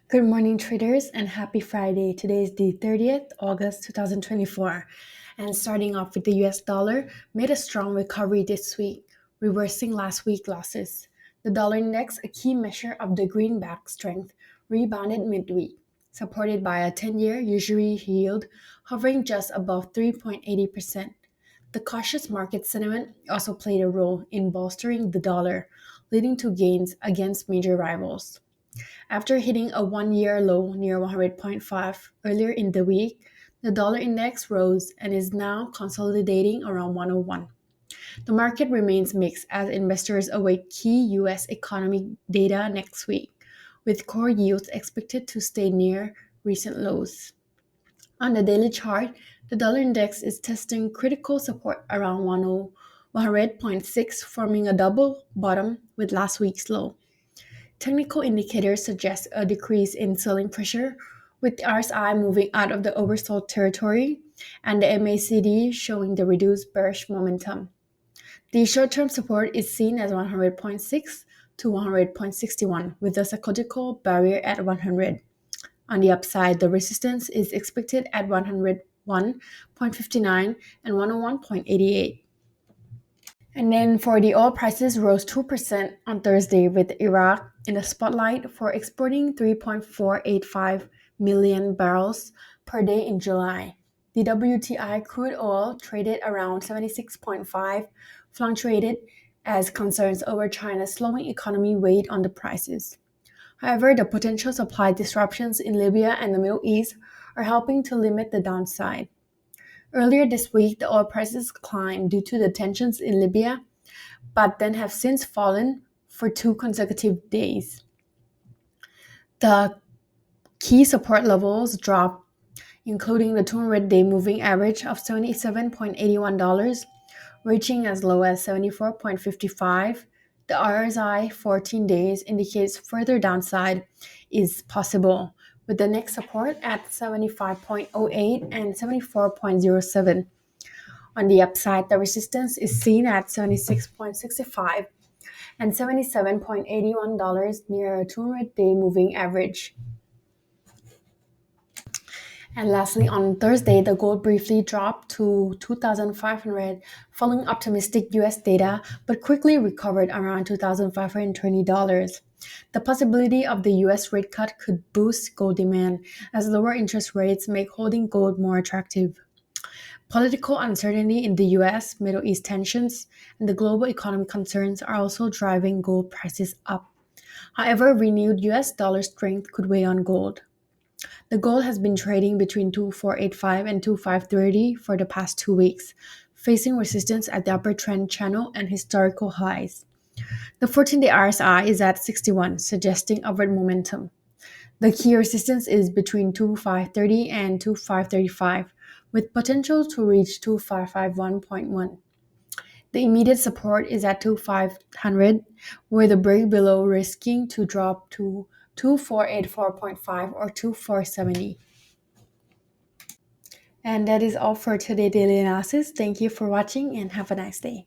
Good morning, traders, and happy Friday. Today is the 30th August 2024. And starting off with the US dollar, made a strong recovery this week, reversing last week's losses. The dollar index, a key measure of the greenback strength, rebounded midweek, supported by a 10-year usury yield hovering just above 3.80%. The cautious market sentiment also played a role in bolstering the dollar, leading to gains against major rivals. After hitting a one-year low near 100.5 earlier in the week, the dollar index rose and is now consolidating around 101. The market remains mixed as investors await key US economic data next week, with core yields expected to stay near recent lows. On the daily chart, the dollar index is testing critical support around 100.6, forming a double bottom with last week's low. Technical indicators suggest a decrease in selling pressure, with the RSI moving out of the oversold territory and the MACD showing the reduced bearish momentum. The short-term support is seen as 100.6 to 100.61, with the psychological barrier at 100. On the upside, the resistance is expected at 101.59 and 101.88. And then for the oil prices rose 2% on Thursday with Iraq in the spotlight for exporting 3.485 million barrels per day in July. The WTI crude oil traded around 76.5 fluctuated as concerns over China's slowing economy weighed on the prices. However, the potential supply disruptions in Libya and the Middle East are helping to limit the downside. Earlier this week, the oil prices climbed due to the tensions in Libya, but then have since fallen for two consecutive days. The key support levels dropped, including the 200-day moving average of $77.81, reaching as low as 74.55. The RSI 14 days indicates further downside is possible, with the next support at 75.08 and 74.07. On the upside, the resistance is seen at 76.65 and $77.81 near a 200-day moving average. And lastly, on Thursday, the gold briefly dropped to 2,500 following optimistic US data, but quickly recovered around $2,520. The possibility of the US rate cut could boost gold demand as lower interest rates make holding gold more attractive. Political uncertainty in the US, Middle East tensions, and the global economic concerns are also driving gold prices up. However, renewed US dollar strength could weigh on gold. The gold has been trading between 2485 and 2530 for the past 2 weeks, facing resistance at the upper trend channel and historical highs. The 14-day RSI is at 61, suggesting upward momentum. The key resistance is between 2530 and 2535, with potential to reach 2551.1. The immediate support is at 2500, where the break below risking to drop to 2484.5 or 2470. And that is all for today's daily analysis. Thank you for watching and have a nice day.